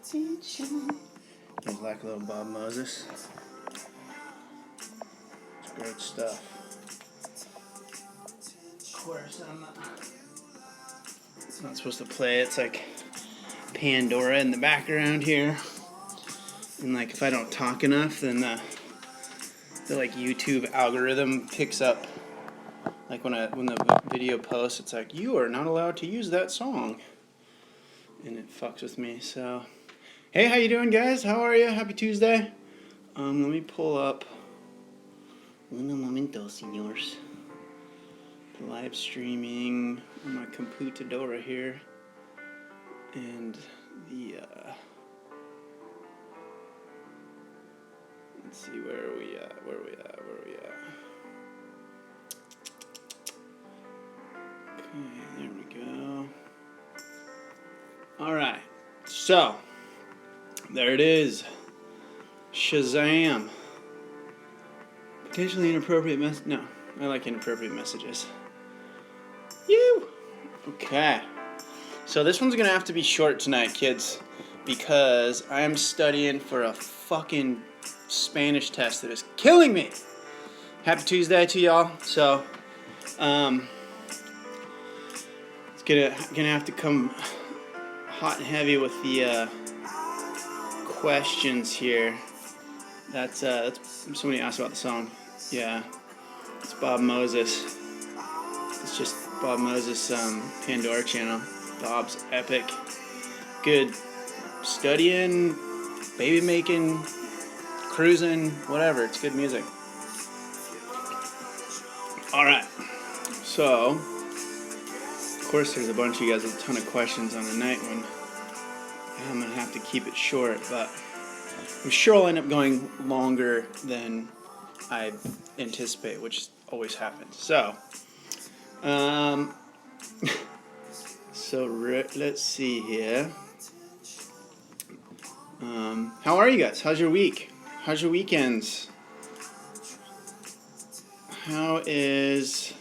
He's like a little Bob Moses. It's great stuff. Of course, I'm not supposed to play. It's like Pandora in the background here. And like if I don't talk enough, then the like YouTube algorithm picks up. Like when the video posts, it's like, you are not allowed to use that song. And it fucks with me, so. Hey, how you doing, guys? How are you? Happy Tuesday. Let me pull up uno momento, señors. Live streaming on my computadora here. And the, let's see, where are we at? Okay, there we go. Alright, so, there it is. Shazam. Potentially inappropriate no, I like inappropriate messages. You. Okay. So this one's gonna have to be short tonight, kids, because I am studying for a fucking Spanish test that is killing me. Happy Tuesday to y'all. So, it's gonna have to come hot and heavy with the questions here. That's somebody asked about the song. Yeah, it's Bob Moses. It's just Bob Moses Pandora channel. Bob's epic. Good studying, baby making, cruising, whatever. It's good music. All right. So, of course, there's a bunch of you guys with a ton of questions on the night one. I'm gonna have to keep it short, but I'm sure I'll end up going longer than I anticipate, which always happens. So, let's see here. How are you guys? How's your week? How's your weekends? How is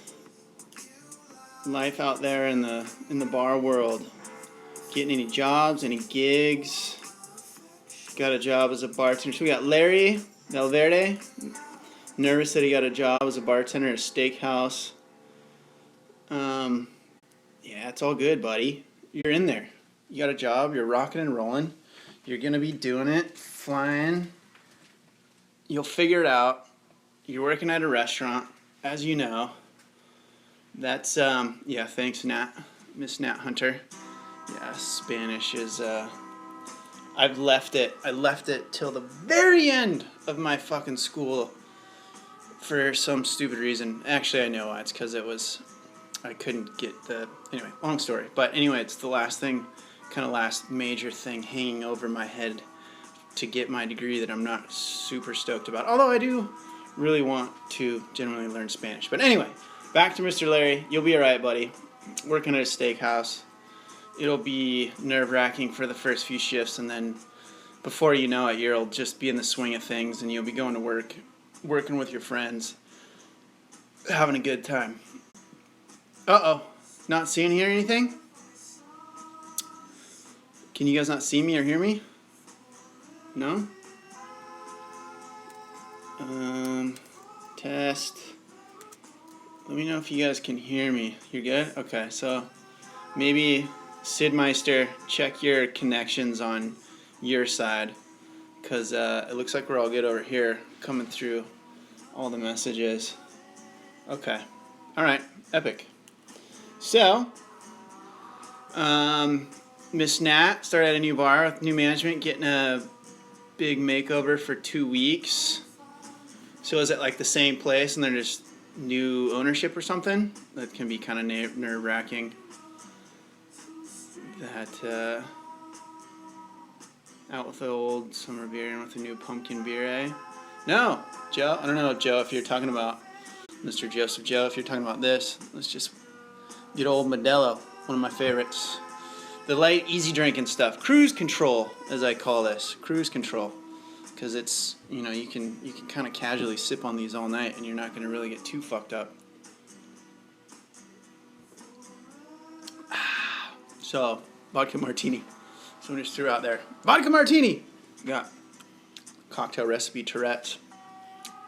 life out there in the bar world? Getting any jobs, any gigs? Got a job as a bartender. So we got Larry Valverde. Nervous that he got a job as a bartender at a steakhouse. Yeah, it's all good, buddy. You're in there. You got a job. You're rocking and rolling. You're going to be doing it, flying. You'll figure it out. You're working at a restaurant, as you know. That's, yeah, thanks, Nat. Miss Nat Hunter. Yeah, Spanish is, I left it till the very end of my fucking school for some stupid reason. Actually, I know why. It's because I couldn't get anyway, long story. But anyway, it's the last major thing hanging over my head to get my degree that I'm not super stoked about. Although I do really want to genuinely learn Spanish. But anyway, back to Mr. Larry. You'll be alright, buddy. Working at a steakhouse. It'll be nerve-wracking for the first few shifts, and then before you know it, you'll just be in the swing of things, and you'll be going to work, working with your friends, having a good time. Uh-oh. Not seeing here anything? Can you guys not see me or hear me? No? Test. Let me know if you guys can hear me. You're good? Okay, so maybe Sid Meister, check your connections on your side, because it looks like we're all good over here, coming through all the messages. Okay. Alright, epic. So, Miss Nat started at a new bar with new management, getting a big makeover for 2 weeks. So is it like the same place and they're just new ownership or something? That can be kind of nerve-wracking. That, out with the old summer beer and with the new pumpkin beer, eh? No, Joe, I don't know, Joe, if you're talking about Mr. Joseph Joe, if you're talking about this, let's just get old Modelo, one of my favorites. The light, easy drinking stuff. Cruise control, as I call this. Cruise control. Because it's, you know, you can kind of casually sip on these all night and you're not going to really get too fucked up. So, Vodka Martini. Someone just threw out there. Vodka Martini! Got cocktail recipe Tourette's.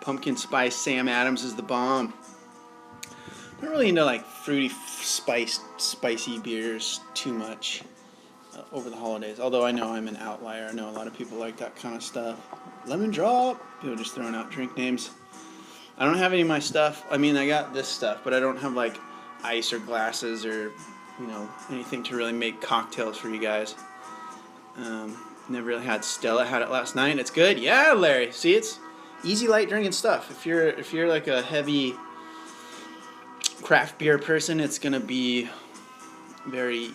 Pumpkin spice Sam Adams is the bomb. I'm not really into like fruity, spicy beers too much over the holidays. Although I know I'm an outlier. I know a lot of people like that kind of stuff. Lemon drop. People just throwing out drink names. I don't have any of my stuff. I mean, I got this stuff, but I don't have like ice or glasses or, you know, anything to really make cocktails for you guys. Never really had Stella. Had it last night. It's good. Yeah, Larry. See, it's easy, light drinking stuff. If you're like a heavy craft beer person, it's gonna be very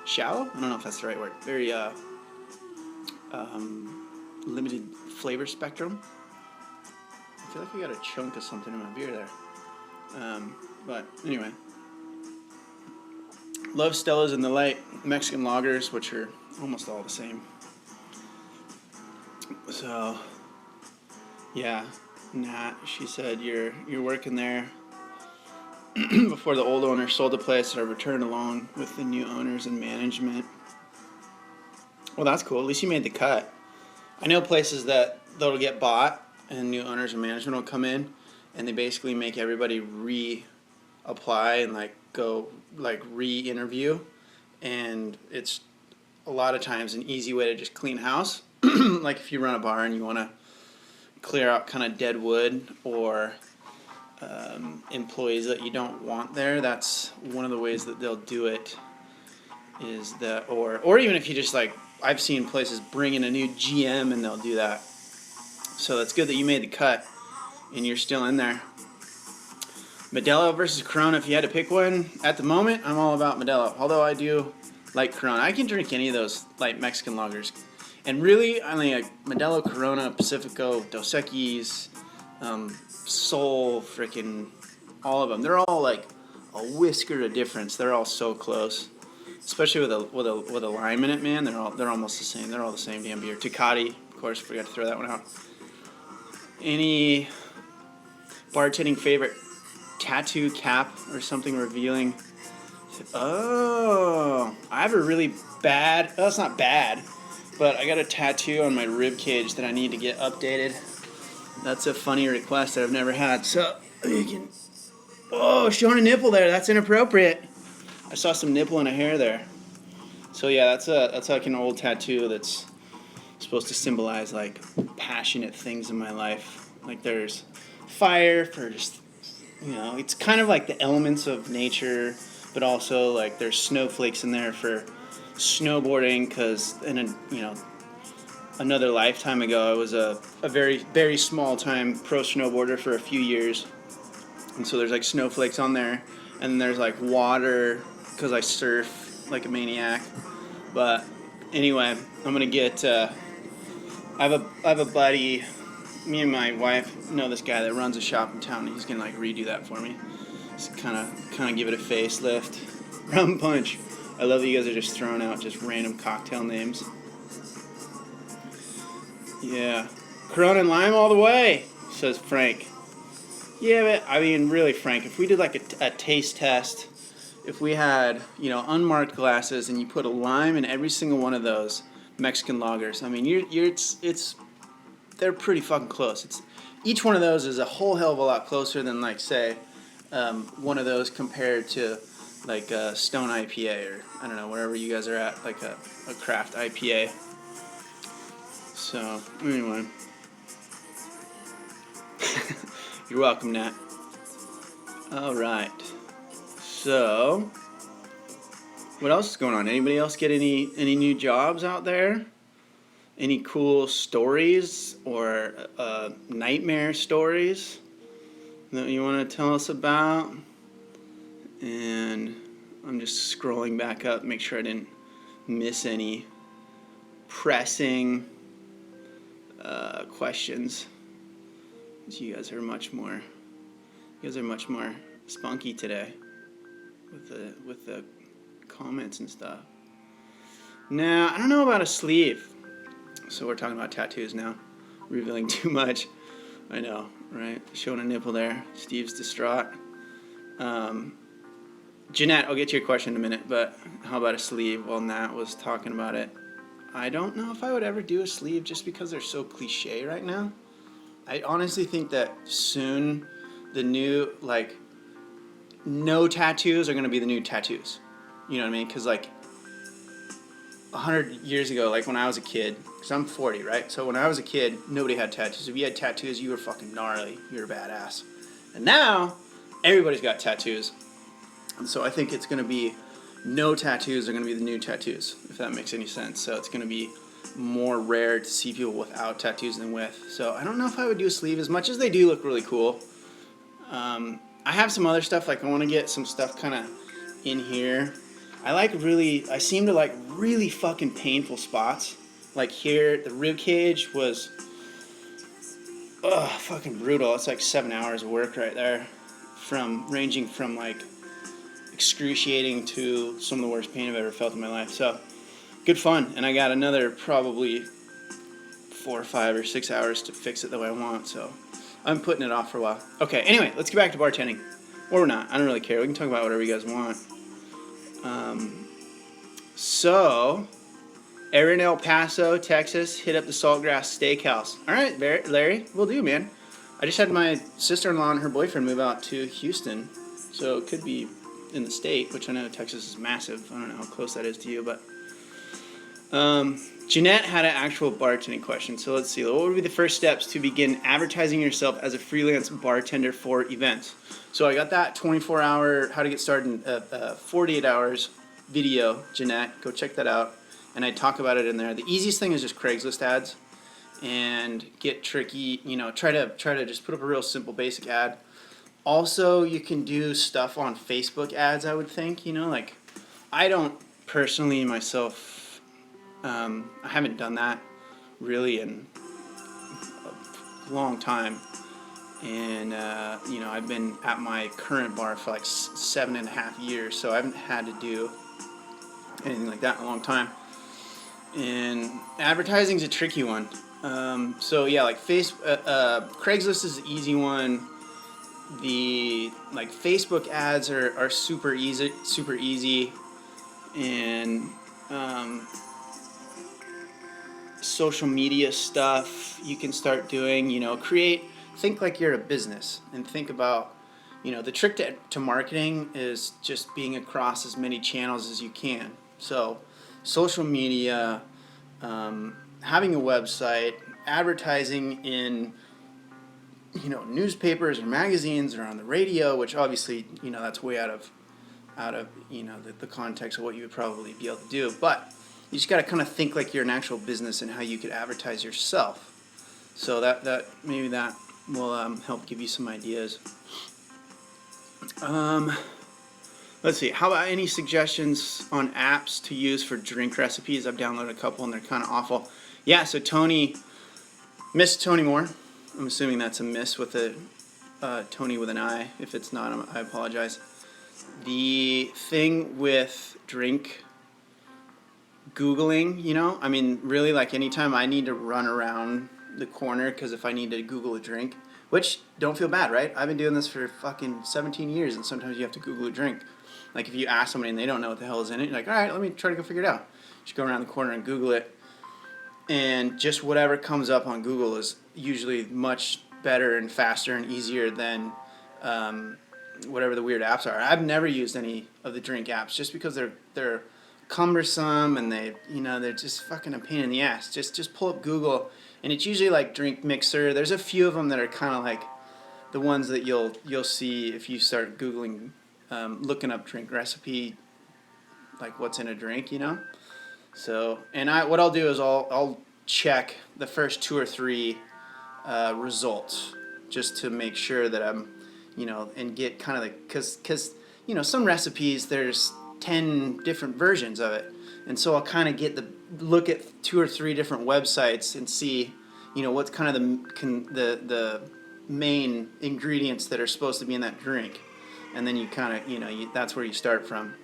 shallow. I don't know if that's the right word. Very limited flavor spectrum. I feel like I got a chunk of something in my beer there. But anyway, love Stellas and the light Mexican lagers, which are almost all the same. So yeah, Nat, she said you're working there before the old owner sold the place. I returned along with the new owners and management. Well, that's cool. At least you made the cut. I know places that'll get bought and new owners and management will come in and they basically make everybody re-apply and like go like re-interview, and it's a lot of times an easy way to just clean house. Like if you run a bar and you want to clear out kind of dead wood or employees that you don't want there, that's one of the ways that they'll do it. Is that, or even if you just like, I've seen places bring in a new GM and they'll do that. So that's good that you made the cut and you're still in there. Modelo versus Corona, if you had to pick one, at the moment, I'm all about Modelo. Although I do like Corona. I can drink any of those light Mexican lagers. And really, I mean, like Modelo, Corona, Pacifico, Dos Equis, Sol, freaking all of them. They're all like a whisker of difference. They're all so close. Especially with a lime in it, man. They're almost the same. They're all the same damn beer. Tecate, of course, forgot to throw that one out. Any bartending favorite tattoo, cap, or something revealing? Oh, I have a really bad. Oh, it's not bad, but I got a tattoo on my rib cage that I need to get updated. That's a funny request that I've never had. So you can. Oh, showing a nipple there. That's inappropriate. I saw some nipple and a hair there. So yeah, that's like an old tattoo that's supposed to symbolize like passionate things in my life. Like there's fire for just, you know, it's kind of like the elements of nature, but also like there's snowflakes in there for snowboarding, because in a, you know, another lifetime ago I was a very, very small time pro snowboarder for a few years. And so there's like snowflakes on there, and then there's like water because I surf like a maniac. But anyway, I'm gonna get. I have a buddy. Me and my wife know this guy that runs a shop in town, and he's gonna like redo that for me. Just kind of give it a facelift. Rum punch. I love that you guys are just throwing out just random cocktail names. Yeah, Corona and lime all the way, says Frank. Yeah, but I mean, really, Frank, if we did like a taste test, if we had, you know, unmarked glasses and you put a lime in every single one of those Mexican lagers, I mean, they're pretty fucking close. Each one of those is a whole hell of a lot closer than, like, say, one of those compared to like a Stone IPA or I don't know, wherever you guys are at, like a craft IPA. So anyway. You're welcome, Nat. All right. So, what else is going on? Anybody else get any new jobs out there? Any cool stories or nightmare stories that you want to tell us about? And I'm just scrolling back up, make sure I didn't miss any pressing questions. You guys are much more spunky today with the comments and stuff. Now, I don't know about a sleeve. So we're talking about tattoos now. Revealing too much. I know, right? Showing a nipple there. Steve's distraught. Jeanette, I'll get to your question in a minute, but how about a sleeve? Well, Nat was talking about it. I don't know if I would ever do a sleeve just because they're so cliche right now. I honestly think that soon the new, like, no tattoos are going to be the new tattoos. You know what I mean? Because, like, 100 years ago, like when I was a kid, because I'm 40, right? So when I was a kid, nobody had tattoos. If you had tattoos, you were fucking gnarly. You were a badass. And now, everybody's got tattoos. And so I think it's going to be, no tattoos are going to be the new tattoos, if that makes any sense. So it's going to be more rare to see people without tattoos than with. So I don't know if I would do a sleeve, as much as they do look really cool. I have some other stuff, like I want to get some stuff kind of in here. I seem to like really fucking painful spots. Like here, the rib cage was, fucking brutal. It's like 7 hours of work right there, ranging from like excruciating to some of the worst pain I've ever felt in my life. So good fun, and I got another probably 4 or 5 or 6 hours to fix it the way I want. So I'm putting it off for a while. Okay, anyway, let's get back to bartending, or not. I don't really care. We can talk about whatever you guys want. So, Erin, El Paso, Texas, hit up the Saltgrass Steakhouse. All right, Larry, we'll do, man. I just had my sister-in-law and her boyfriend move out to Houston, so it could be in the state, which I know Texas is massive. I don't know how close that is to you, but Jeanette had an actual bartending question, so let's see. What would be the first steps to begin advertising yourself as a freelance bartender for events? So I got that 24-hour how to get started in 48 hours video, Jeanette. Go check that out. And I talk about it in there. The easiest thing is just Craigslist ads, and get tricky. You know, try to just put up a real simple basic ad. Also, you can do stuff on Facebook ads. I would think. You know, like I don't personally myself. I haven't done that really in a long time. And, you know, I've been at my current bar for like 7.5 years, so I haven't had to do anything like that in a long time. And advertising's a tricky one. So yeah, like Craigslist is the easy one. The like Facebook ads are super easy, and social media stuff you can start doing. You know, think like you're a business, and think about, you know, the trick to marketing is just being across as many channels as you can. So social media, having a website, advertising in, you know, newspapers or magazines or on the radio, which obviously, you know, that's way out of you know, the context of what you would probably be able to do. But you just got to kind of think like you're an actual business and how you could advertise yourself. So that maybe that will help give you some ideas. Let's see. How about any suggestions on apps to use for drink recipes? I've downloaded a couple and they're kind of awful. Yeah, so Miss Tony Moore. I'm assuming that's a miss with a Tony with an I. If it's not, I apologize. The thing with drink Googling, you know, I mean, really, like anytime I need to run around the corner, because if I need to Google a drink, which, don't feel bad, right? I've been doing this for fucking 17 years, and sometimes you have to Google a drink. Like if you ask somebody and they don't know what the hell is in it, you're like, all right, let me try to go figure it out. Just go around the corner and Google it, and just whatever comes up on Google is usually much better and faster and easier than whatever the weird apps are. I've never used any of the drink apps just because they're cumbersome, and they're just fucking a pain in the ass. Just pull up Google, and it's usually like Drink Mixer. There's a few of them that are kind of like the ones that you'll see if you start Googling, looking up drink recipe, like what's in a drink, you know. So, and what I'll do is I'll check the first 2 or 3 results just to make sure that I'm, you know, and get kind of like, because you know, some recipes there's 10 different versions of it, and so I'll kind of look at 2 or 3 different websites and see, you know, what's kind of the main ingredients that are supposed to be in that drink, and then you kind of, you know, that's where you start from.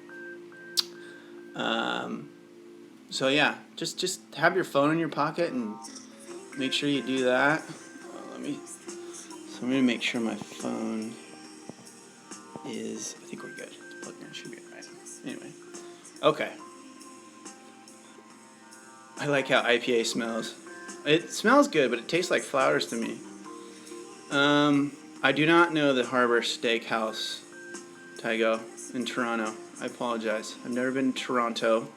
So yeah, just have your phone in your pocket and make sure you do that. I'm gonna make sure my phone is, I think we're good. Plug in. should be alright. Anyway. Okay. I like how IPA smells. It smells good, but it tastes like flowers to me. I do not know the Harbor Steakhouse, Tygo, in Toronto. I apologize. I've never been to Toronto.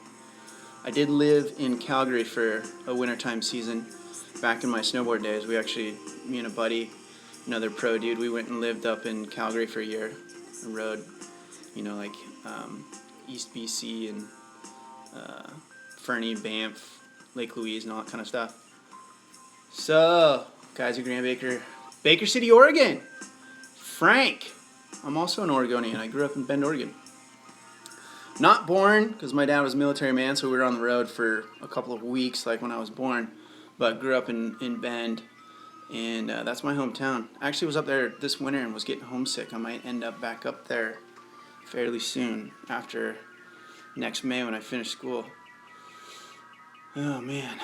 I did live in Calgary for a wintertime season back in my snowboard days. We actually, me and a buddy, another pro dude, we went and lived up in Calgary for a year and rode, like East BC and Fernie, Banff, Lake Louise, and all that kind of stuff. So, guys at Grand Baker City, Oregon. Frank. I'm also an Oregonian. I grew up in Bend, Oregon. Not born, because my dad was a military man, so we were on the road for a couple of weeks, like when I was born. But grew up in Bend, and that's my hometown. I actually was up there this winter and was getting homesick. I might end up back up there fairly soon after next May when I finish school. Oh, man.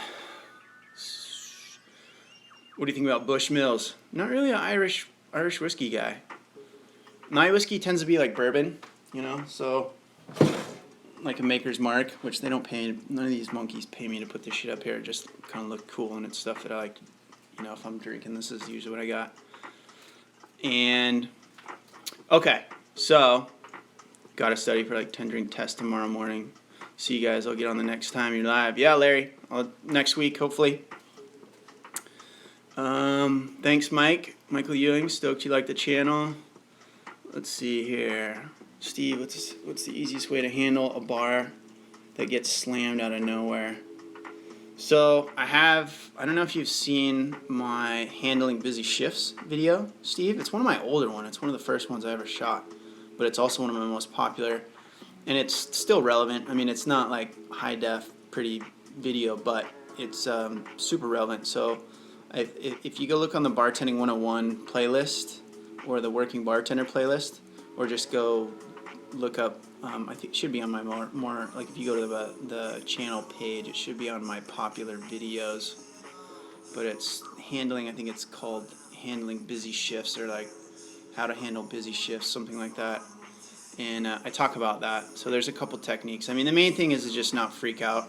What do you think about Bushmills? Not really an Irish whiskey guy. My whiskey tends to be like bourbon, so like a Maker's Mark, which they don't pay. None of these monkeys pay me to put this shit up here. It just kind of look cool, and it's stuff that I like. If I'm drinking, this is usually what I got. And okay, so got to study for like 10-drink test tomorrow morning. See you guys. I'll get on the next time you're live. Yeah, Larry. Next week, hopefully. Thanks, Mike. Michael Ewing. Stoked you like the channel. Let's see here. Steve, what's the easiest way to handle a bar that gets slammed out of nowhere? So I don't know if you've seen my handling busy shifts video, Steve. It's one of my older ones. It's one of the first ones I ever shot, but it's also one of my most popular, and it's still relevant. I mean, it's not like high def, pretty video, but it's super relevant. So if you go look on the Bartending 101 playlist or the Working Bartender playlist, or just go look up, I think it should be on my more like if you go to the channel page, it should be on my popular videos. But it's handling, I think it's called handling busy shifts, or like how to handle busy shifts, something like that. And I talk about that. So there's a couple techniques. I mean, the main thing is to just not freak out.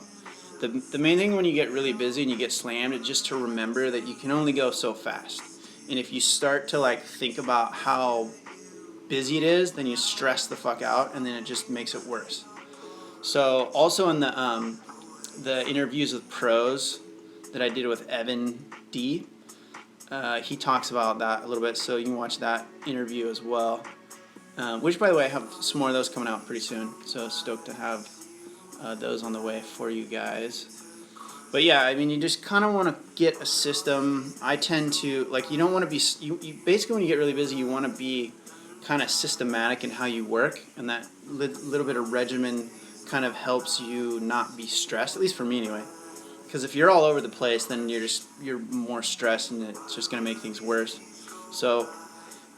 The main thing when you get really busy and you get slammed is just to remember that you can only go so fast. And if you start to like think about how busy it is, then you stress the fuck out, and then it just makes it worse. So also in the interviews with pros that I did with Evan D, he talks about that a little bit, so you can watch that interview as well. Which, by the way, I have some more of those coming out pretty soon, so stoked to have those on the way for you guys. But yeah, I mean, you just kind of want to get a system. I tend to, like, you don't want to be, you basically when you get really busy, you want to be kind of systematic in how you work, and that little bit of regimen kind of helps you not be stressed, at least for me anyway. Because if you're all over the place, then you're more stressed, and it's just going to make things worse. So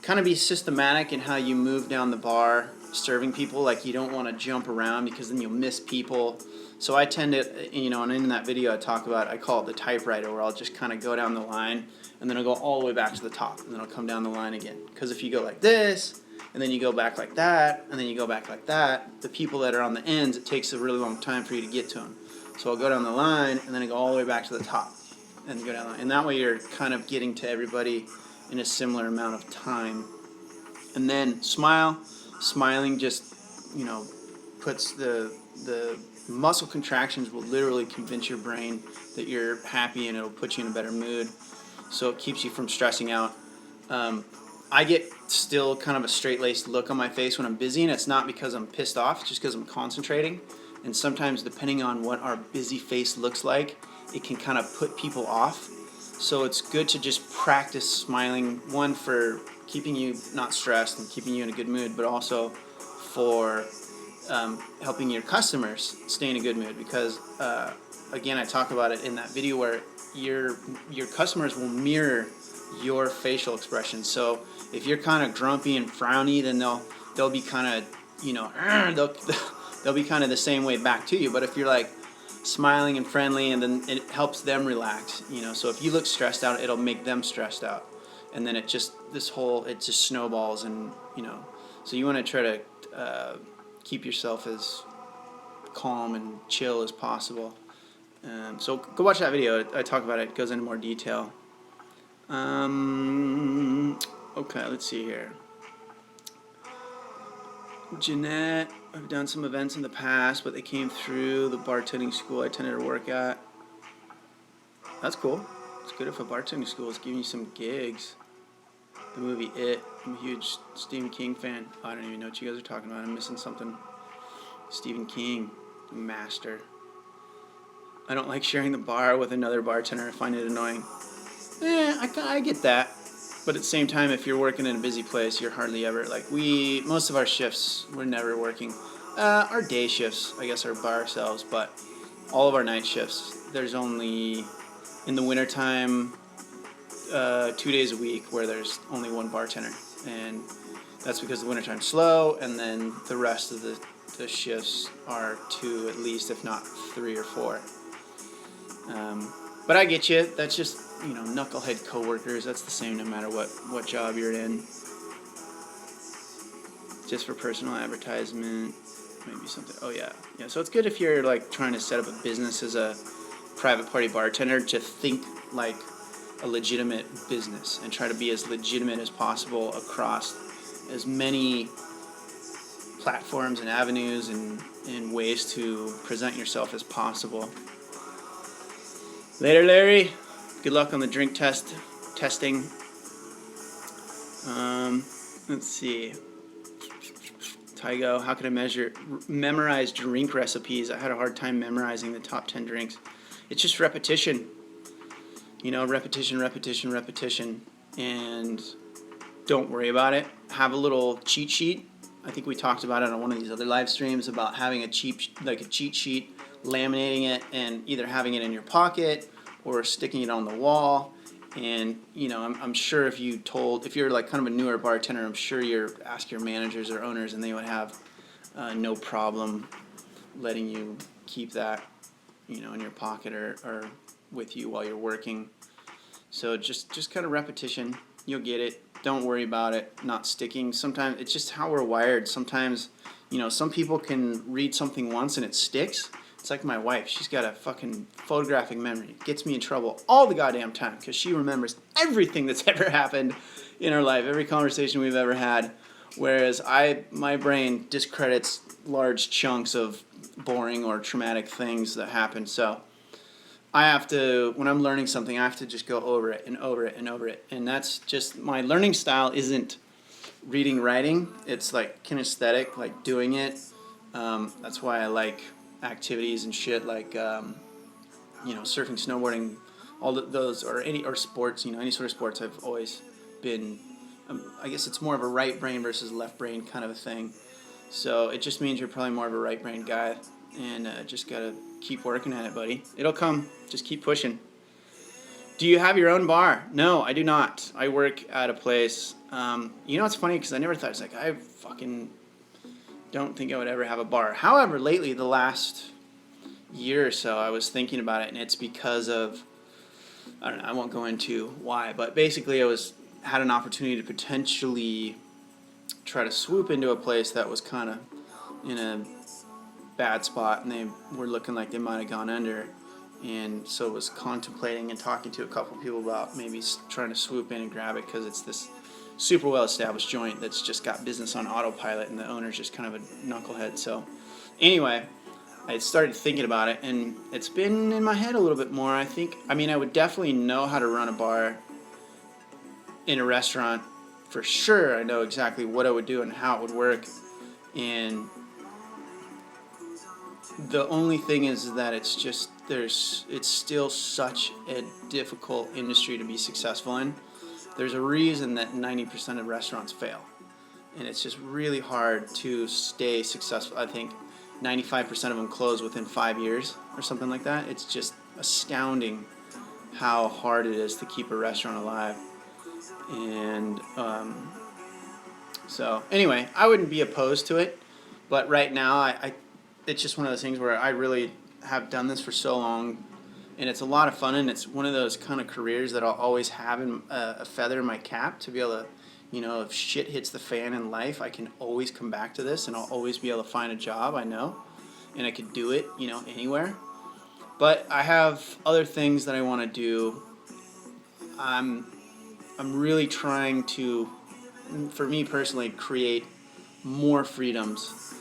kind of be systematic in how you move down the bar, serving people. Like, you don't want to jump around because then you'll miss people. So I tend to, and in that video I call it the typewriter, where I'll just kind of go down the line, and then I'll go all the way back to the top, and then I'll come down the line again. Because if you go like this, and then you go back like that, and then you go back like that, the people that are on the ends, it takes a really long time for you to get to them. So I'll go down the line, and then I go all the way back to the top, and go down the line. And that way you're kind of getting to everybody in a similar amount of time. And then smiling just, puts the muscle contractions will literally convince your brain that you're happy, and it'll put you in a better mood. So it keeps you from stressing out. I get still kind of a straight-laced look on my face when I'm busy, and it's not because I'm pissed off, it's just because I'm concentrating. And sometimes, depending on what our busy face looks like, it can kind of put people off. So it's good to just practice smiling, one, for keeping you not stressed and keeping you in a good mood, but also for helping your customers stay in a good mood. Because, again, I talk about it in that video where your customers will mirror your facial expression. So if you're kind of grumpy and frowny, then they'll be kind of, they'll be kind of the same way back to you. But if you're like smiling and friendly, and then it helps them relax, so if you look stressed out, it'll make them stressed out, and then it just snowballs, and so you want to try to keep yourself as calm and chill as possible. So go watch that video. I talk about it. It goes into more detail. Okay, let's see here. Jeanette, I've done some events in the past, but they came through the bartending school I tended to work at. That's cool. It's good if a bartending school is giving you some gigs. The movie It. I'm a huge Stephen King fan. I don't even know what you guys are talking about. I'm missing something. Stephen King, master. I don't like sharing the bar with another bartender. I find it annoying. I get that. But at the same time, if you're working in a busy place, you're hardly ever, like most of our shifts, we're never working. Our day shifts, I guess, are by ourselves, but all of our night shifts, there's only, in the wintertime, 2 days a week where there's only one bartender. And that's because the wintertime's slow, and then the rest of the shifts are 2 at least, if not 3 or 4. But I get you. That's just, knucklehead coworkers. That's the same no matter what job you're in. Just for personal advertisement, maybe something. Oh yeah. So it's good if you're like trying to set up a business as a private party bartender to think like a legitimate business and try to be as legitimate as possible across as many platforms and avenues and ways to present yourself as possible. Later, Larry. Good luck on the drink testing. Let's see. Tygo, how can I memorize drink recipes? I had a hard time memorizing the top 10 drinks. It's just repetition. Repetition. And don't worry about it. Have a little cheat sheet. I think we talked about it on one of these other live streams about having a cheat sheet, laminating it, and either having it in your pocket or sticking it on the wall. And I'm sure if you're like kind of a newer bartender, I'm sure ask your managers or owners, and they would have no problem letting you keep that in your pocket or with you while you're working. So just kind of repetition. You'll get it. Don't worry about it not sticking. Sometimes it's just how we're wired. Sometimes some people can read something once and it sticks. It's like my wife. She's got a fucking photographic memory. It gets me in trouble all the goddamn time because she remembers everything that's ever happened in her life, every conversation we've ever had, whereas my brain discredits large chunks of boring or traumatic things that happen. So I have to, when I'm learning something, I have to just go over it and over it and over it. And that's just, my learning style isn't reading, writing. It's like kinesthetic, like doing it. That's why I like activities and shit like surfing, snowboarding, all those, or sports, any sort of sports. I've always been, I guess it's more of a right brain versus left brain kind of a thing. So it just means you're probably more of a right brain guy, and just gotta keep working at it, buddy. It'll come. Just keep pushing. Do you have your own bar? No, I do not. I work at a place. It's funny because I never thought, it's like, I fucking don't think I would ever have a bar. However, lately, the last year or so, I was thinking about it, and it's because of, I don't know, I won't go into why, but basically I had an opportunity to potentially try to swoop into a place that was kind of in a bad spot, and they were looking like they might have gone under, and so was contemplating and talking to a couple people about maybe trying to swoop in and grab it, because it's this super well established joint that's just got business on autopilot, and the owner's just kind of a knucklehead. So anyway, I started thinking about it, and it's been in my head a little bit more. I would definitely know how to run a bar in a restaurant for sure. I know exactly what I would do and how it would work, and the only thing is that it's still such a difficult industry to be successful in. There's a reason that 90% of restaurants fail, and it's just really hard to stay successful. I think 95% of them close within 5 years or something like that. It's just astounding how hard it is to keep a restaurant alive. And so anyway, I wouldn't be opposed to it, but right now it's just one of those things where I really have done this for so long, and it's a lot of fun, and it's one of those kind of careers that I'll always have a feather in my cap to be able to You know, if shit hits the fan in life, I can always come back to this, and I'll always be able to find a job, I know. And I could do it, you know, anywhere. But I have other things that I want to do. I'm really trying to, for me personally, create more freedoms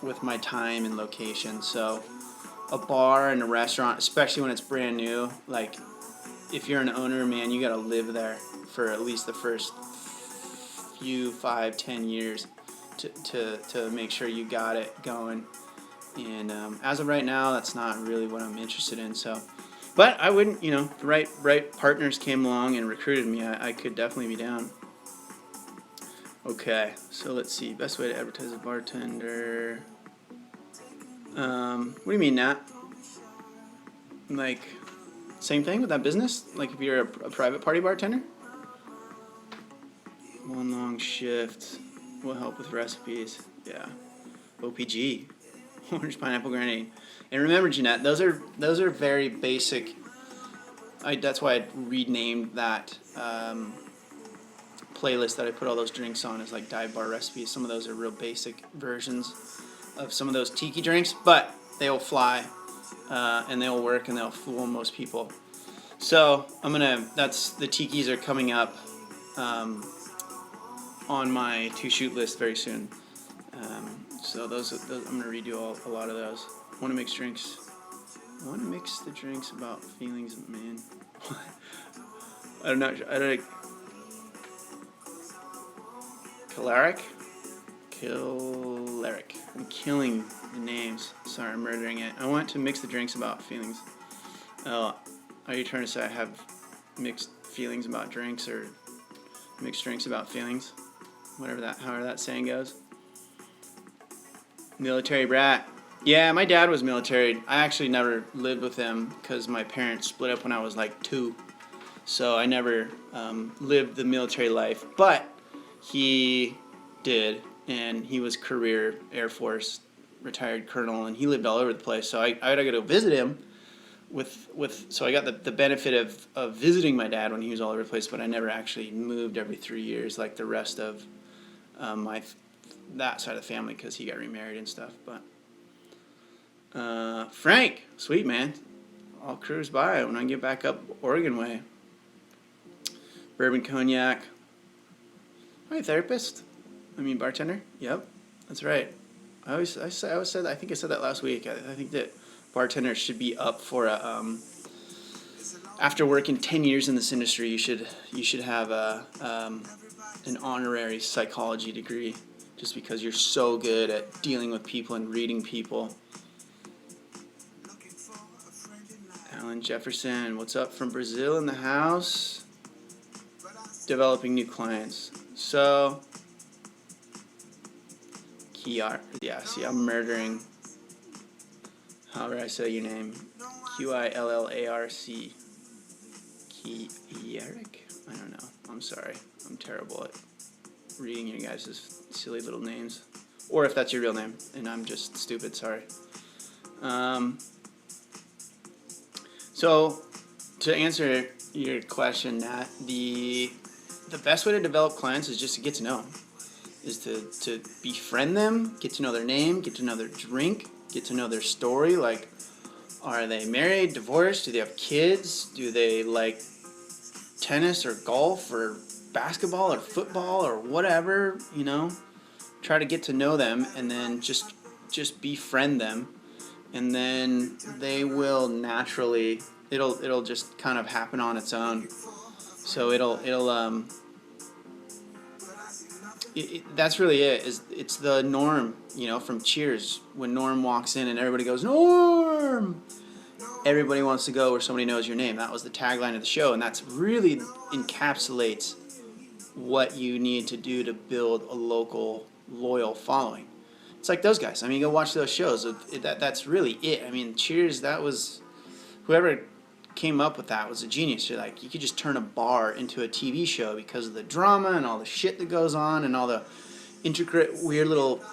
with my time and location. So a bar and a restaurant, especially when it's brand new, like if you're an owner, man, you got to live there for at least the first few 5-10 years to make sure you got it going. And as of right now, that's not really what I'm interested in. So, but I wouldn't, you know, the right partners came along and recruited me, I could definitely be down. Okay, so let's see. Best way to advertise a bartender. What do you mean, Nat? Like, same thing with that business? Like if you're a private party bartender? One long shift will help with recipes. Yeah. OPG. Orange pineapple grenade. And remember, Jeanette, those are very basic. That's why I renamed that playlist that I put all those drinks on as like dive bar recipes. Some of those are real basic versions of some of those tiki drinks, but they'll fly and they'll work and they'll fool most people. So that's the tikis are coming up on my to shoot list very soon. So those I'm gonna redo a lot of those. I want to mix the drinks about feelings, man. I don't know. Calaric. I'm killing the names. Sorry, I'm murdering it. I want to mix the drinks about feelings. Oh, are you trying to say I have mixed feelings about drinks or mixed drinks about feelings? However that saying goes. Military brat. Yeah, my dad was military. I actually never lived with him because my parents split up when I was like 2. So I never lived the military life. But he did, and he was career Air Force, retired colonel, and he lived all over the place. So I had to go visit him so I got the benefit of visiting my dad when he was all over the place, but I never actually moved every 3 years like the rest of that side of the family because he got remarried and stuff. But Frank, sweet man, I'll cruise by when I get back up Oregon way. Bourbon cognac. Hi, therapist. Bartender. Yep, that's right. I said that. I think I said that last week. I think that bartenders should be up for a after working 10 years in this industry, you should have an honorary psychology degree, just because you're so good at dealing with people and reading people. Alan Jefferson, what's up from Brazil in the house? Developing new clients. So, Kiar, yeah, see, I'm murdering. However I say your name. Qillarc. Kiaric? I don't know. I'm sorry. I'm terrible at reading you guys' silly little names. Or if that's your real name, and I'm just stupid, sorry. So, to answer your question, Nat, the best way to develop clients is just to get to know them. Is to befriend them, get to know their name, get to know their drink, get to know their story. Like, are they married, divorced? Do they have kids? Do they like tennis or golf or basketball or football or whatever? You know, try to get to know them and then just befriend them, and then they will naturally. It'll just kind of happen on its own. So that's really it. It's the Norm, from Cheers. When Norm walks in and everybody goes, Norm! Everybody wants to go where somebody knows your name. That was the tagline of the show, and that's really encapsulates what you need to do to build a local, loyal following. It's like those guys. Go watch those shows. That's really it. Cheers, that was... Whoever came up with that was a genius. You could just turn a bar into a TV show because of the drama and all the shit that goes on and all the intricate, weird little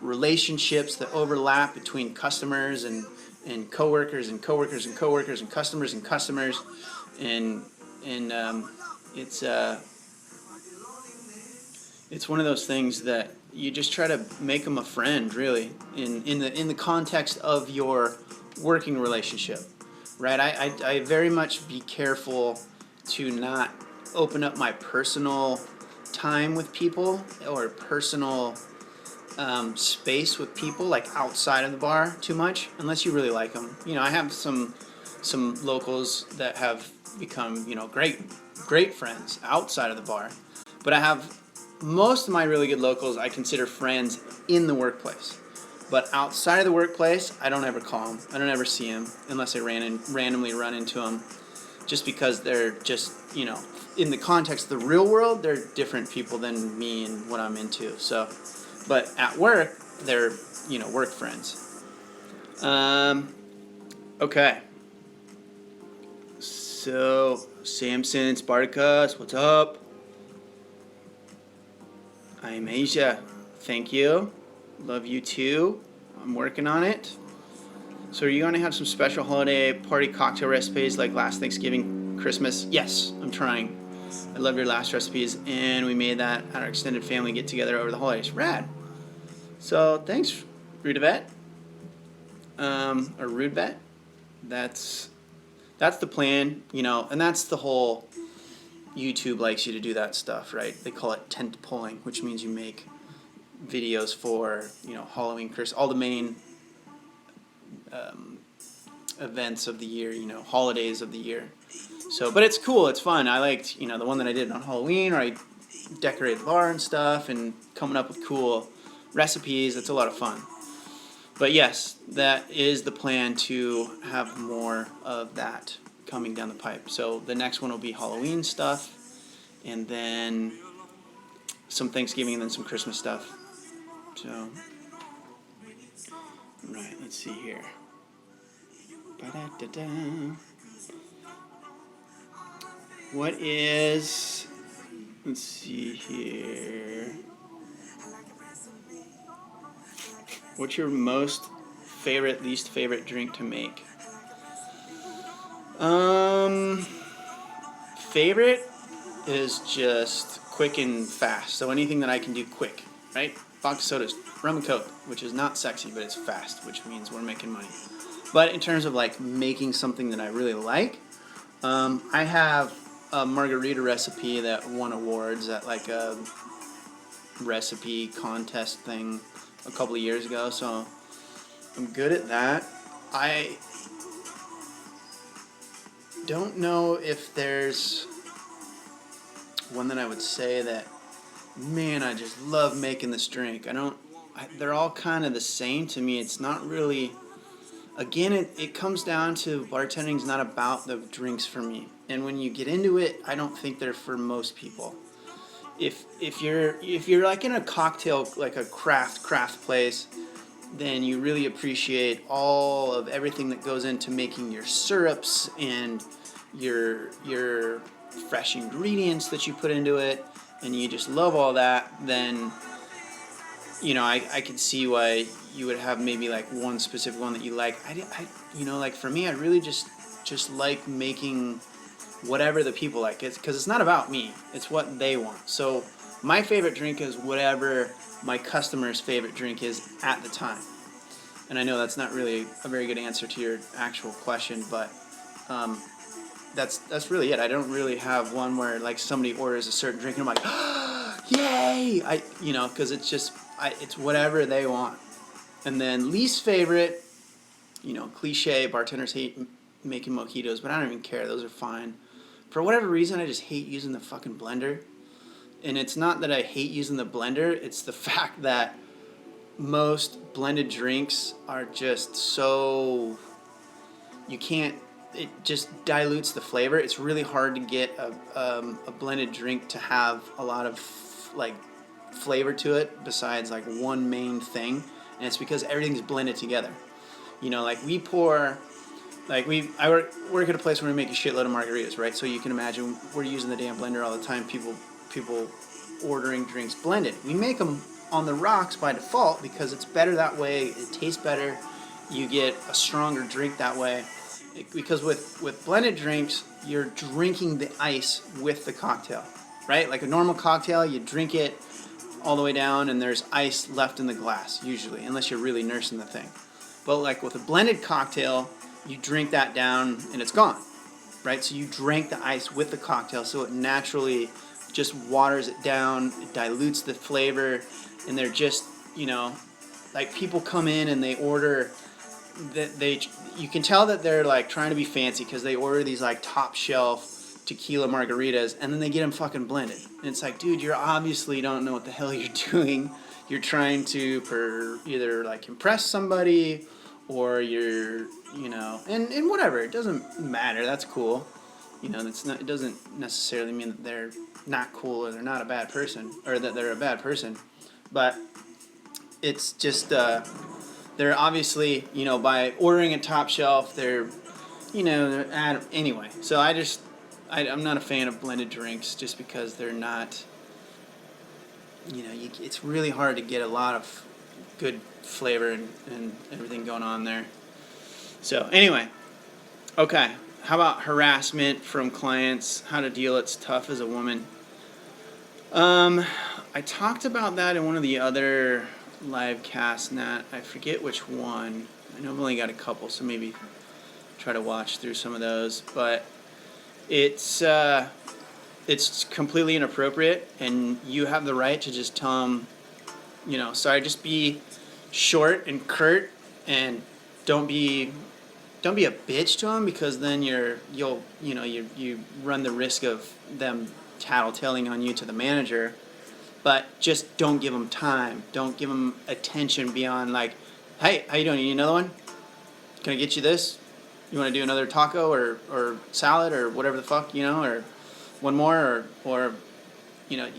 relationships that overlap between customers and coworkers and coworkers and coworkers and customers and customers, and it's it's one of those things that you just try to make them a friend, really, in the context of your working relationship, right? I very much be careful to not open up my personal time with people or personal space with people, like outside of the bar, too much, unless you really like them. You know, I have some locals that have become, you know, great friends outside of the bar, but I have most of my really good locals I consider friends in the workplace. But outside of the workplace, I don't ever call them. I don't ever see them unless I randomly run into them, just because they're just, you know, in the context of the real world, they're different people than me and what I'm into. So, but at work, they're, you know, work friends. Okay. So, Samson, Spartacus, what's up? I'm Asia. Thank you. Love you too. I'm working on it. So are you going to have some special holiday party cocktail recipes like last Thanksgiving, Christmas? Yes, I'm trying. I love your last recipes, and we made that at our extended family get together over the holidays. Rad. So thanks, Rudevet. Or Rudevet. That's the plan, you know, and that's the whole YouTube likes you to do that stuff, right? They call it tent pulling, which means you make videos for, you know, Halloween, Christmas, all the main events of the year, you know, holidays of the year. So, but it's cool, it's fun. I liked, you know, the one that I did on Halloween, where I decorated the bar and stuff and coming up with cool recipes. It's a lot of fun. But yes, that is the plan, to have more of that coming down the pipe. So the next one will be Halloween stuff, and then some Thanksgiving, and then some Christmas stuff. So, right, let's see here. Ba-da-da-da. What is, let's see here. What's your most favorite, least favorite drink to make? Favorite is just quick and fast. So anything that I can do quick, right? Vodka soda's rum and coke, which is not sexy, but it's fast, which means we're making money. But in terms of like making something that I really like, I have a margarita recipe that won awards at like a recipe contest thing a couple of years ago, so I'm good at that. I don't know if there's one that I would say that, man, I just love making this drink. They're all kind of the same to me. It's not really, again, it comes down to bartending's not about the drinks for me. And when you get into it, I don't think they're for most people. If you're like in a cocktail, like a craft place, then you really appreciate all of everything that goes into making your syrups and your fresh ingredients that you put into it, and you just love all that, then, you know, I can see why you would have maybe like one specific one that you like. I you know, like for me, I really just like making whatever the people like. It's because it's not about me, it's what they want. So my favorite drink is whatever my customer's favorite drink is at the time. And I know that's not really a very good answer to your actual question, but that's really it. I don't really have one where like somebody orders a certain drink and I'm like, yay! You know, because it's just it's whatever they want. And then least favorite, you know, cliche, bartenders hate making mojitos, but I don't even care. Those are fine. For whatever reason, I just hate using the fucking blender. And it's not that I hate using the blender, it's the fact that most blended drinks are just so, you can't, it just dilutes the flavor. It's really hard to get a blended drink to have a lot of like flavor to it besides like one main thing, and it's because everything's blended together. You know, like we pour, like I work at a place where we make a shitload of margaritas, right? So you can imagine we're using the damn blender all the time. People ordering drinks blended. We make them on the rocks by default because it's better that way. It tastes better. You get a stronger drink that way. Because with blended drinks, you're drinking the ice with the cocktail, right? Like a normal cocktail, you drink it all the way down and there's ice left in the glass, usually, unless you're really nursing the thing. But like with a blended cocktail, you drink that down and it's gone, right? So you drank the ice with the cocktail, so it naturally just waters it down, it dilutes the flavor, and they're just, you know, like people come in and they order that you can tell that they're like trying to be fancy because they order these like top shelf tequila margaritas and then they get them fucking blended. And it's like, dude, you obviously don't know what the hell you're doing. You're trying to either like impress somebody or you're, you know, and whatever. It doesn't matter. That's cool. You know, it doesn't necessarily mean that they're not cool or they're not a bad person or that they're a bad person. But it's just, they're obviously, you know, by ordering a top shelf, they're, you know, anyway. So I'm not a fan of blended drinks just because they're not, you know, it's really hard to get a lot of good flavor and everything going on there. So anyway, okay. How about harassment from clients? How to deal it's tough as a woman. I talked about that in one of the other live casts, Nat. I forget which one. I know I've only got a couple, so maybe try to watch through some of those. But it's completely inappropriate, and you have the right to just tell them, you know, sorry. Just be short and curt, and don't be a bitch to them, because then you run the risk of them tattletaling on you to the manager. But just don't give them time. Don't give them attention beyond like, hey, how you doing? You need another one? Can I get you this? You want to do another taco or salad or whatever the fuck, you know, or one more or you know,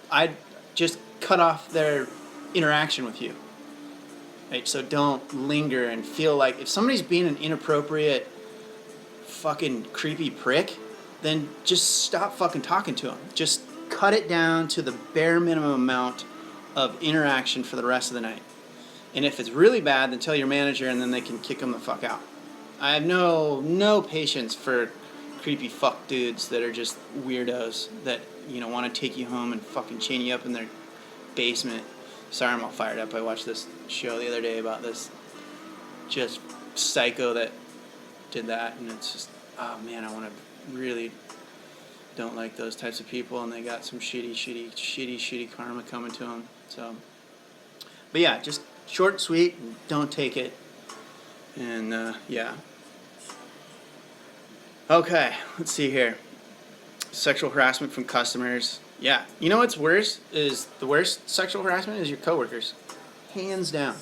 I just cut off their interaction with you. Right? So don't linger and feel like if somebody's being an inappropriate fucking creepy prick, then just stop fucking talking to them. Just cut it down to the bare minimum amount of interaction for the rest of the night. And if it's really bad, then tell your manager and then they can kick them the fuck out. I have no patience for creepy fuck dudes that are just weirdos that, you know, want to take you home and fucking chain you up in their basement. Sorry, I'm all fired up. I watched this show the other day about this just psycho that did that, and it's just, oh man, I want to really don't like those types of people, and they got some shitty karma coming to them. So, but yeah, just short and sweet, and don't take it. And yeah. Okay, let's see here. Sexual harassment from customers. Yeah, you know what's worse is the worst sexual harassment is your coworkers, hands down.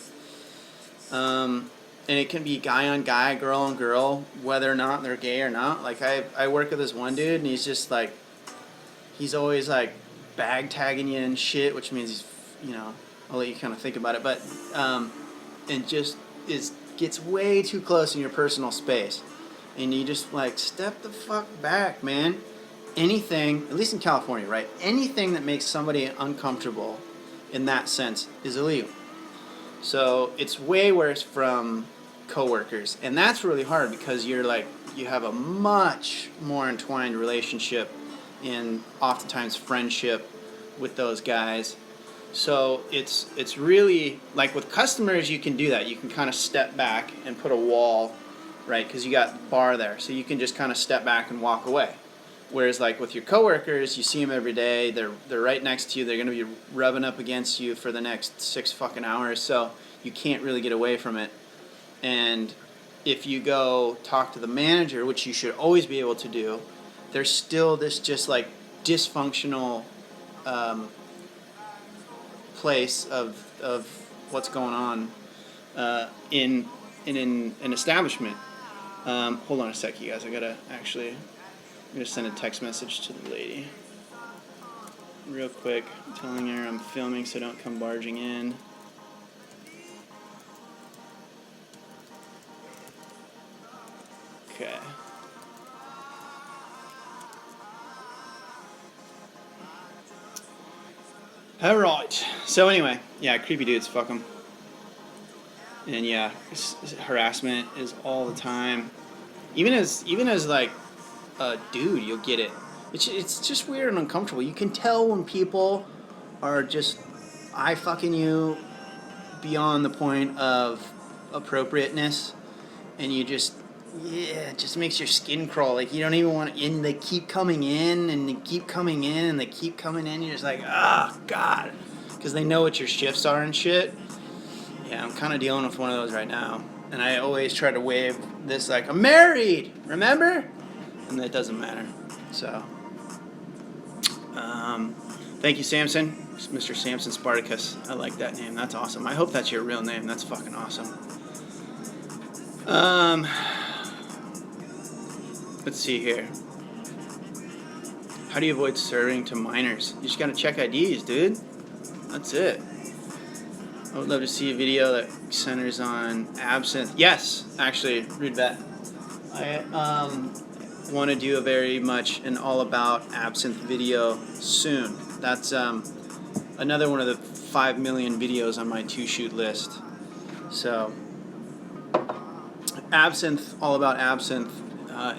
And it can be guy on guy, girl on girl, whether or not they're gay or not. Like I work with this one dude, and he's just like, he's always like bag tagging you and shit, which means he's, you know, I'll let you kind of think about it, but and just gets way too close in your personal space, and you just like step the fuck back, man. Anything, at least in California, right? Anything that makes somebody uncomfortable in that sense is illegal. So it's way worse from coworkers, and that's really hard because you're like, you have a much more entwined relationship and oftentimes friendship with those guys. So it's really like with customers, you can do that. You can kind of step back and put a wall, right? Because you got the bar there, so you can just kind of step back and walk away. Whereas like with your coworkers, you see them every day. They're right next to you. They're going to be rubbing up against you for the next 6 fucking hours. So you can't really get away from it. And if you go talk to the manager, which you should always be able to do, there's still this just like dysfunctional place of what's going on in an establishment. Hold on a sec, you guys. I'm gonna send a text message to the lady real quick, telling her I'm filming, so don't come barging in. Okay. All right. So anyway, yeah, creepy dudes, fuck them. And yeah, harassment is all the time. Even as like a dude, you'll get it. It's just weird and uncomfortable. You can tell when people are just eye fucking you beyond the point of appropriateness, and you just, yeah, it just makes your skin crawl. Like, you don't even want to, and they keep coming in, and they keep coming in, and they keep coming in. You're just like, oh, God. Because they know what your shifts are and shit. Yeah, I'm kind of dealing with one of those right now. And I always try to wave this like, I'm married, remember? And that doesn't matter. So, thank you, Samson. Mr. Samson Spartacus. I like that name. That's awesome. I hope that's your real name. That's fucking awesome. Let's see here. How do you avoid serving to minors? You just gotta check IDs, dude. That's it. I would love to see a video that centers on absinthe. Yes, actually, read that. I want to do a very much an all about absinthe video soon. That's another one of the 5 million videos on my to-shoot list. So, absinthe, all about absinthe,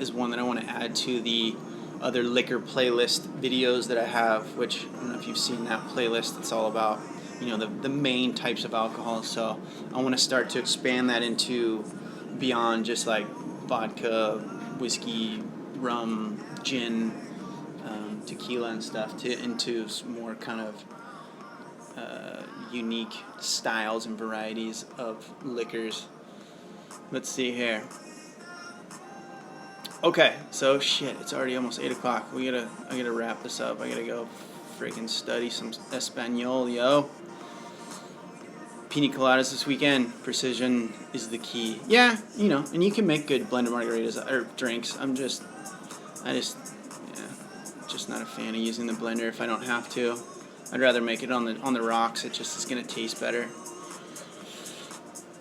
is one that I want to add to the other liquor playlist videos that I have, which I don't know if you've seen that playlist. It's all about, you know, the main types of alcohol. So I want to start to expand that into beyond just like vodka, whiskey, rum, gin, tequila and stuff, into more kind of unique styles and varieties of liquors. Let's see here. Okay, so shit, it's already almost 8 o'clock. I gotta wrap this up. I gotta go freaking study some Espanol, yo. Pina coladas this weekend. Precision is the key. Yeah, you know, and you can make good blended margaritas or drinks. Just not a fan of using the blender if I don't have to. I'd rather make it on the rocks. It just is gonna taste better.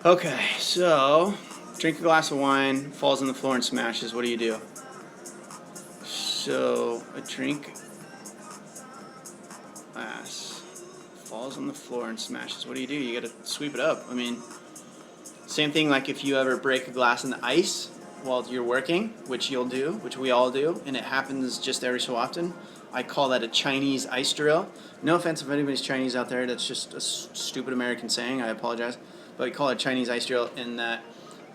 Okay, so drink a glass of wine, falls on the floor and smashes. What do you do? So a drink glass falls on the floor and smashes. What do? You gotta sweep it up. I mean, same thing like if you ever break a glass in the ice while you're working, which you'll do, which we all do, and it happens just every so often. I call that a Chinese ice drill. No offense if anybody's Chinese out there, that's just a stupid American saying, I apologize. But we call it Chinese ice drill in that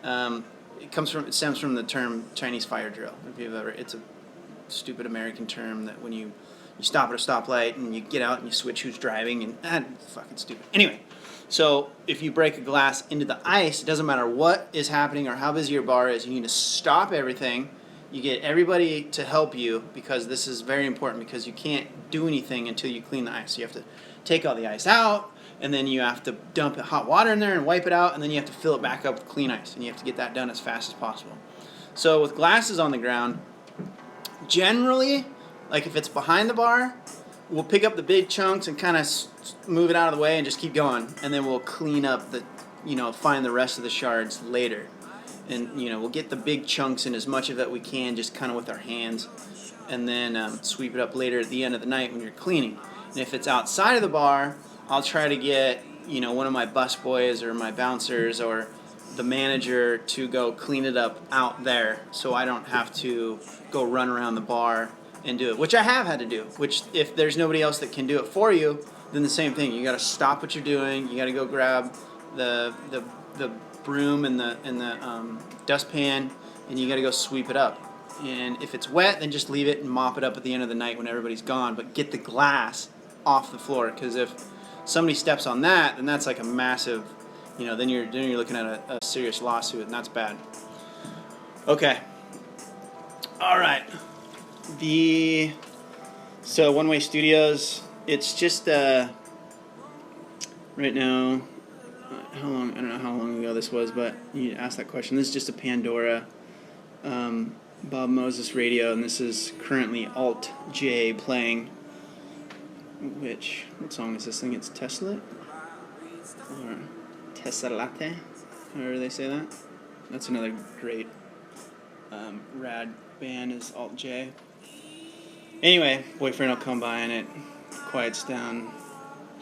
it stems from the term Chinese fire drill. If you've ever, it's a stupid American term that when you stop at a stoplight and you get out and you switch who's driving, and fucking stupid. Anyway, so if you break a glass into the ice, it doesn't matter what is happening or how busy your bar is, you need to stop everything. You get everybody to help you, because this is very important, because you can't do anything until you clean the ice. You have to take all the ice out, and then you have to dump hot water in there and wipe it out, and then you have to fill it back up with clean ice, and you have to get that done as fast as possible. So with glasses on the ground, generally, like if it's behind the bar, we'll pick up the big chunks and kind of move it out of the way and just keep going, and then we'll clean up find the rest of the shards later. And, we'll get the big chunks in as much of that we can, just kind of with our hands, and then sweep it up later at the end of the night when you're cleaning. And if it's outside of the bar, I'll try to get, one of my busboys or my bouncers or the manager to go clean it up out there, so I don't have to go run around the bar and do it, which I have had to do, which if there's nobody else that can do it for you, then the same thing. You got to stop what you're doing. You got to go grab the broom and the dustpan, and you got to go sweep it up. And if it's wet, then just leave it and mop it up at the end of the night when everybody's gone, but get the glass off the floor, because if somebody steps on that, then that's like a massive, then you're looking at a serious lawsuit, and that's bad. Okay. All right. So One Way Studios, it's just right now, I don't know how long ago this was, but you asked that question. This is just a Pandora Bob Moses radio, and this is currently Alt J playing. What song is this thing? It's Tesla? Or Tessalate? However they say that. That's another great rad band, is Alt J. Anyway, boyfriend will come by and it quiets down.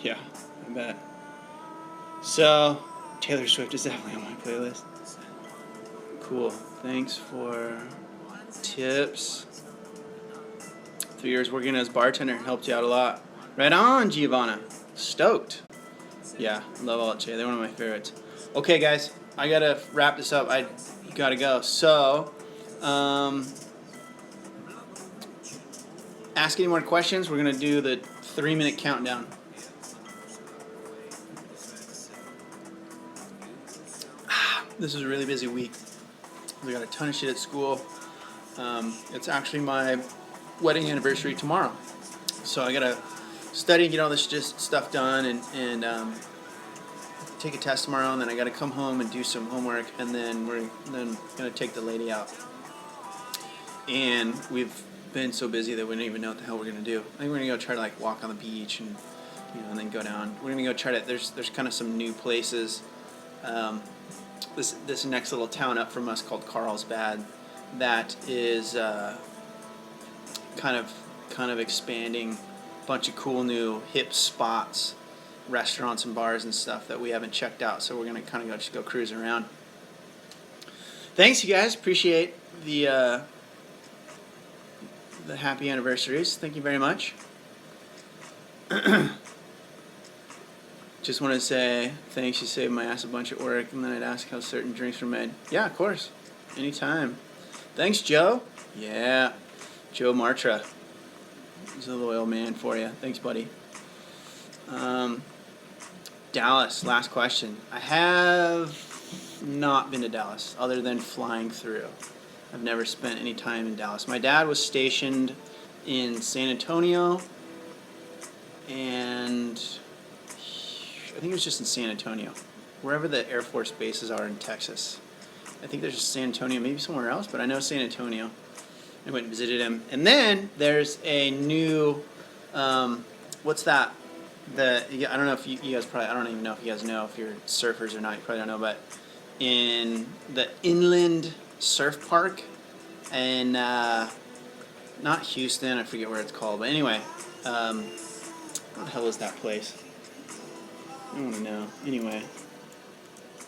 Yeah, I bet. So, Taylor Swift is definitely on my playlist. Cool. Thanks for tips. 3 years working as bartender helped you out a lot. Right on, Giovanna. Stoked. Yeah, love Alt J. They're one of my favorites. Okay, guys, I gotta wrap this up. I gotta go. So, ask any more questions. We're gonna do the 3-minute countdown. This is a really busy week. We got a ton of shit at school. It's actually my wedding anniversary tomorrow, so I gotta study and get all this just stuff done, and take a test tomorrow, and then I gotta come home and do some homework, and then we're gonna take the lady out. And we've been so busy that we don't even know what the hell we're gonna do. I think we're gonna go try to like walk on the beach and and then go down. We're gonna go try to. There's kind of some new places. This next little town up from us called Carlsbad, that is kind of expanding a bunch of cool new hip spots, restaurants and bars and stuff that we haven't checked out. So we're gonna kind of just go cruise around. Thanks, you guys. Appreciate the happy anniversaries. Thank you very much. Just want to say thanks. You saved my ass a bunch at work, and then I'd ask how certain drinks were made. Yeah, of course. Anytime. Thanks, Joe. Yeah, Joe Martra. He's a loyal man for you. Thanks, buddy. Dallas, last question. I have not been to Dallas other than flying through. I've never spent any time in Dallas. My dad was stationed in San Antonio, and I think it was just in San Antonio, wherever the Air Force bases are in Texas. I think there's just San Antonio, maybe somewhere else, but I know San Antonio. I went and visited him. And then there's a new, what's that? I don't know if you guys probably, I don't even know if you guys know if you're surfers or not, you probably don't know, but in the inland surf park in, not Houston, I forget where it's called, but anyway, what the hell is that place? I want to know. Anyway,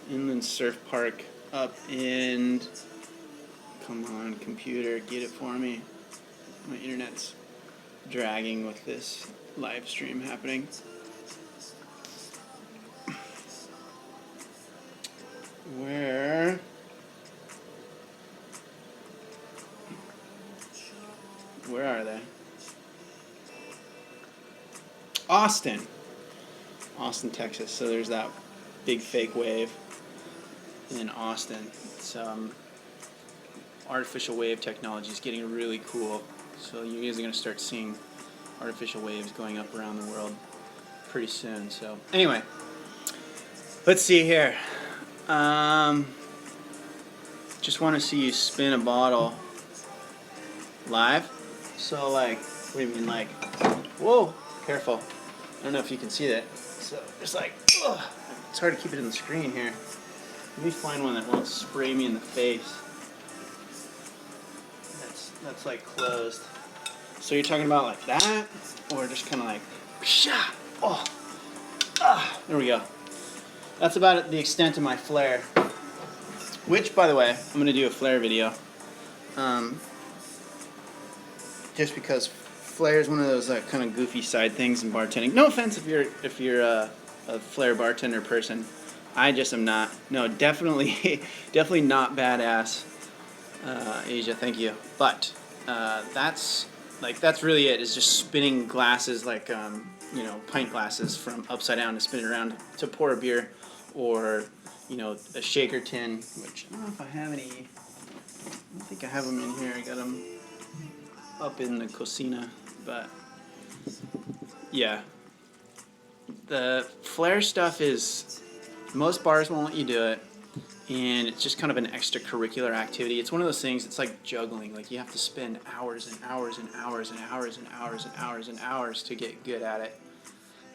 inland surf park up in, come on, computer, get it for me. My internet's dragging with this live stream happening. Where are they? Austin, Texas. So there's that big fake wave in Austin. Some artificial wave technology is getting really cool. So you guys are going to start seeing artificial waves going up around the world pretty soon. So anyway, let's see here. Just want to see you spin a bottle live. So like, what do you mean like? Whoa, careful. I don't know if you can see that. So just like, ugh, it's hard to keep it in the screen here. Let me find one that won't spray me in the face. That's like closed. So you're talking about like that, or just kind of like, psha, oh, there we go. That's about the extent of my flare. Which, by the way, I'm gonna do a flare video. Just because flare is one of those kind of goofy side things in bartending. No offense if you're a flare bartender person. I just am not. No, definitely not badass. Asia, thank you. But that's really it. Is just spinning glasses like pint glasses from upside down to spin it around to pour a beer, or a shaker tin. Which I don't know if I have any. I don't think I have them in here. I got them up in the cocina, but yeah. The flare stuff is, most bars won't let you do it, and it's just kind of an extracurricular activity. It's one of those things, it's like juggling. Like you have to spend hours and hours and hours and hours and hours and hours and hours to get good at it.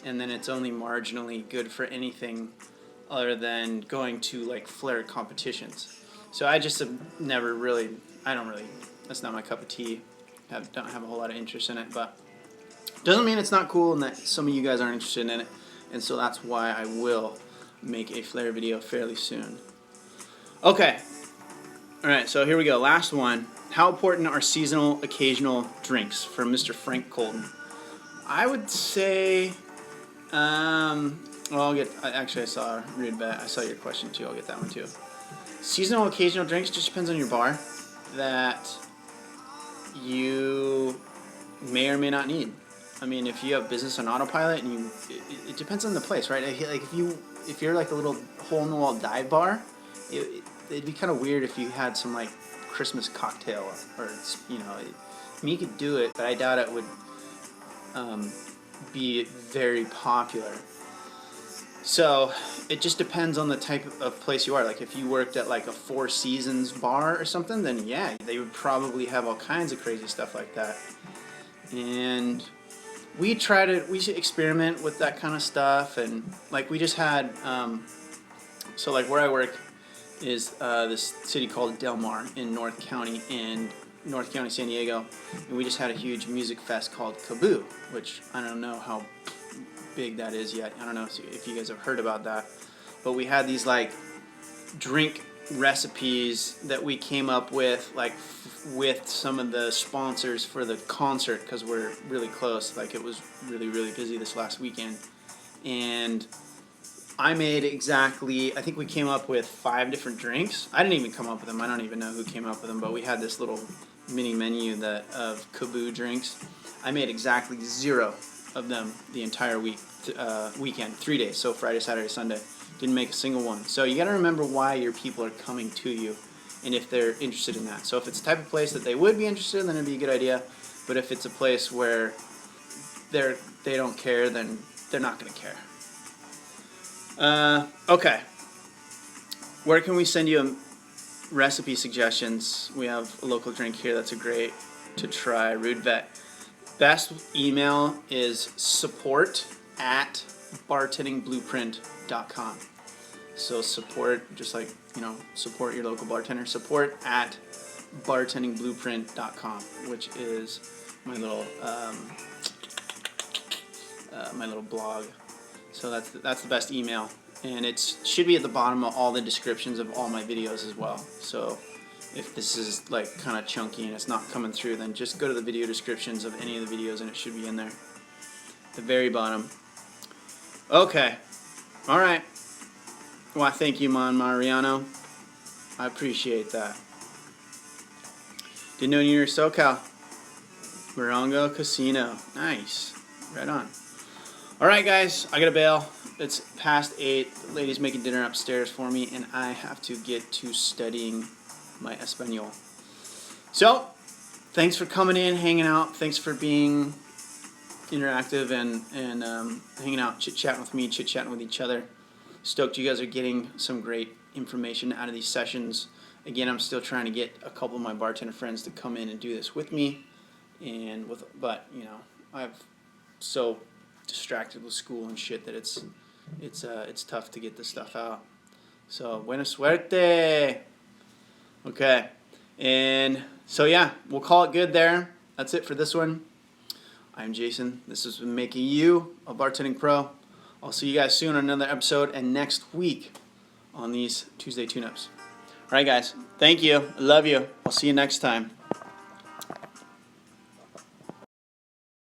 And then it's only marginally good for anything other than going to like flare competitions. So I just have never really, that's not my cup of tea. Don't have a whole lot of interest in it, but doesn't mean it's not cool and that some of you guys aren't interested in it. And so that's why I will make a flare video fairly soon. Okay. Alright, so here we go. Last one. How important are seasonal occasional drinks from Mr. Frank Colton? I would say, well, actually, I saw Rude Bet. I saw your question too. I'll get that one too. Seasonal, occasional drinks just depends on your bar that you may or may not need. I mean, if you have business on autopilot and it depends on the place, right? Like if you're like a little hole in the wall dive bar, it'd be kind of weird if you had some like Christmas cocktail or you know, I mean, you could do it, but I doubt it would be very popular. So it just depends on the type of place you are. Like if you worked at like a Four Seasons bar or something, then yeah, they would probably have all kinds of crazy stuff like that. And we should experiment with that kind of stuff. And like we just had, so like where I work is this city called Del Mar in North County, San Diego. And we just had a huge music fest called Kaboo, which I don't know how big that is yet. I don't know if you guys have heard about that, but we had these like drink recipes that we came up with, like with some of the sponsors for the concert, because we're really close. Like it was really busy this last weekend, and I think we came up with 5 different drinks. I didn't even come up with them. I don't even know who came up with them, but we had this little mini menu of Kaboo drinks. I made exactly 0 of them the entire weekend, 3 days. So Friday, Saturday, Sunday. Didn't make a single one. So you got to remember why your people are coming to you, and if they're interested in that. So if it's the type of place that they would be interested in, then it'd be a good idea. But if it's a place where they don't care, then they're not going to care. Okay. Where can we send you recipe suggestions? We have a local drink here that's a great to try. Rude Vet. Best email is support@bartendingblueprint.com. So support, just like, you know, support your local bartender. Support@bartendingblueprint.com, which is my little blog. So that's the best email, and it should be at the bottom of all the descriptions of all my videos as well. So if this is like kind of chunky and it's not coming through, then just go to the video descriptions of any of the videos and it should be in there. The very bottom. Okay. All right. Well, thank you, Mariano. I appreciate that. Didn't know you were SoCal. Morongo Casino. Nice. Right on. All right, guys. I got to bail. It's past 8. The lady's making dinner upstairs for me, and I have to get to studying my Espanol. So, thanks for coming in, hanging out. Thanks for being interactive and hanging out, chit-chatting with me, chit-chatting with each other. Stoked you guys are getting some great information out of these sessions. Again, I'm still trying to get a couple of my bartender friends to come in and do this with me, but you know, I've so distracted with school and shit that it's tough to get this stuff out. So, buena suerte. Okay, and so yeah, we'll call it good there. That's it for this one. I'm Jason. This has been making you a Bartending Pro. I'll see you guys soon on another episode and next week on these Tuesday tune-ups. All right, guys. Thank you. I love you. I'll see you next time.